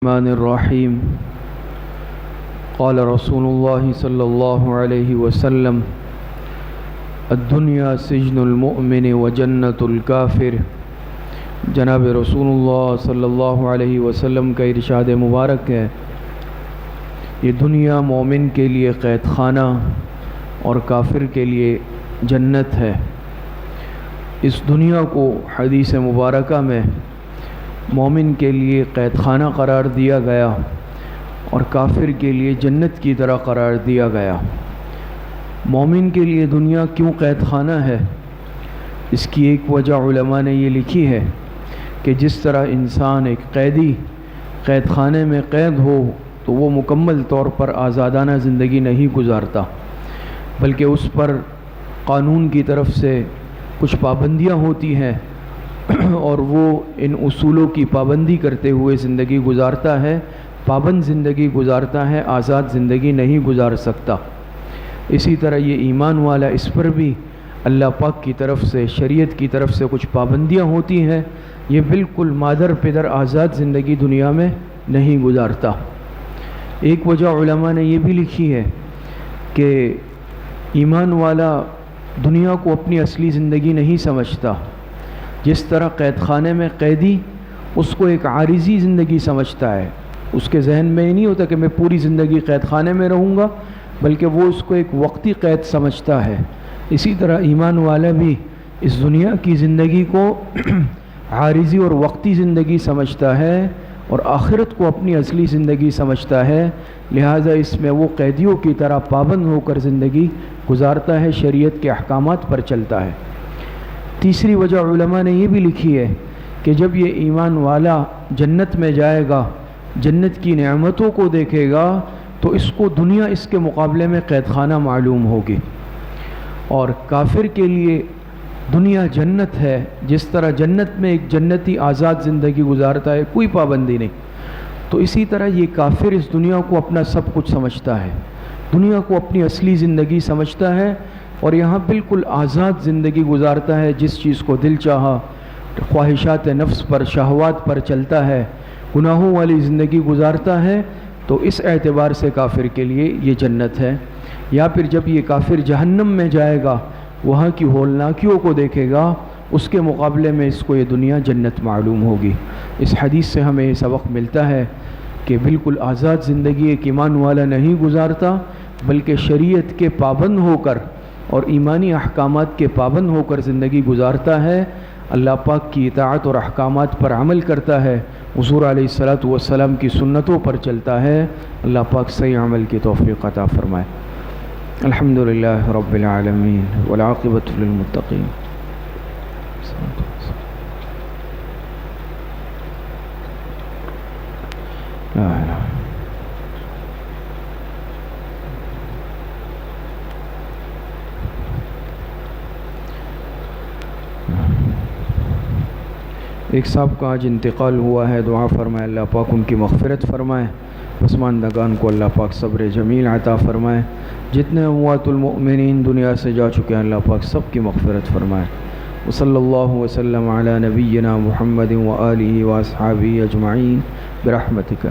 الرحمن الرحیم قال رسول اللہ صلی اللہ علیہ وسلم الدنیا سجن المؤمن و جنت الکافر۔ جناب رسول اللہ صلی اللہ علیہ وسلم کا ارشاد مبارک ہے، یہ دنیا مومن کے لیے قید خانہ اور کافر کے لیے جنت ہے۔ اس دنیا کو حدیث مبارکہ میں مومن کے لیے قید خانہ قرار دیا گیا اور کافر کے لیے جنت کی طرح قرار دیا گیا۔ مومن کے لیے دنیا کیوں قید خانہ ہے؟ اس کی ایک وجہ علماء نے یہ لکھی ہے کہ جس طرح انسان ایک قیدی قید خانے میں قید ہو تو وہ مکمل طور پر آزادانہ زندگی نہیں گزارتا، بلکہ اس پر قانون کی طرف سے کچھ پابندیاں ہوتی ہیں اور وہ ان اصولوں کی پابندی کرتے ہوئے زندگی گزارتا ہے، پابند زندگی گزارتا ہے، آزاد زندگی نہیں گزار سکتا۔ اسی طرح یہ ایمان والا، اس پر بھی اللہ پاک کی طرف سے، شریعت کی طرف سے کچھ پابندیاں ہوتی ہیں، یہ بالکل مادر پدر آزاد زندگی دنیا میں نہیں گزارتا۔ ایک وجہ علماء نے یہ بھی لکھی ہے کہ ایمان والا دنیا کو اپنی اصلی زندگی نہیں سمجھتا۔ جس طرح قید خانے میں قیدی اس کو ایک عارضی زندگی سمجھتا ہے، اس کے ذہن میں یہ نہیں ہوتا کہ میں پوری زندگی قید خانے میں رہوں گا، بلکہ وہ اس کو ایک وقتی قید سمجھتا ہے۔ اسی طرح ایمان والا بھی اس دنیا کی زندگی کو عارضی اور وقتی زندگی سمجھتا ہے اور آخرت کو اپنی اصلی زندگی سمجھتا ہے، لہٰذا اس میں وہ قیدیوں کی طرح پابند ہو کر زندگی گزارتا ہے، شریعت کے احکامات پر چلتا ہے۔ تیسری وجہ علماء نے یہ بھی لکھی ہے کہ جب یہ ایمان والا جنت میں جائے گا، جنت کی نعمتوں کو دیکھے گا، تو اس کو دنیا اس کے مقابلے میں قید خانہ معلوم ہوگی۔ اور کافر کے لیے دنیا جنت ہے، جس طرح جنت میں ایک جنتی آزاد زندگی گزارتا ہے، کوئی پابندی نہیں، تو اسی طرح یہ کافر اس دنیا کو اپنا سب کچھ سمجھتا ہے، دنیا کو اپنی اصلی زندگی سمجھتا ہے اور یہاں بالکل آزاد زندگی گزارتا ہے، جس چیز کو دل چاہا، خواہشات نفس پر، شہوات پر چلتا ہے، گناہوں والی زندگی گزارتا ہے، تو اس اعتبار سے کافر کے لیے یہ جنت ہے۔ یا پھر جب یہ کافر جہنم میں جائے گا، وہاں کی ہولناکیوں کو دیکھے گا، اس کے مقابلے میں اس کو یہ دنیا جنت معلوم ہوگی۔ اس حدیث سے ہمیں یہ سبق ملتا ہے کہ بالکل آزاد زندگی ایک ایمان والا نہیں گزارتا، بلکہ شریعت کے پابند ہو کر اور ایمانی احکامات کے پابند ہو کر زندگی گزارتا ہے، اللہ پاک کی اطاعت اور احکامات پر عمل کرتا ہے، حضور علیہ الصلاۃ والسلام کی سنتوں پر چلتا ہے۔ اللہ پاک صحیح عمل کی توفیق عطا فرمائے۔ الحمدللہ رب العالمین والعاقبۃ للمتقین۔ ایک صاحب کا آج انتقال ہوا ہے، دعا فرمائے اللہ پاک ان کی مغفرت فرمائے، پسماندگان کو اللہ پاک صبر جمیل عطا فرمائے، جتنے اموات المؤمنین دنیا سے جا چکے ہیں اللہ پاک سب کی مغفرت فرمائے۔ وصلی اللہ وسلم علی نبینا محمد وآلہ واصحابہ اجمعین برحمتک۔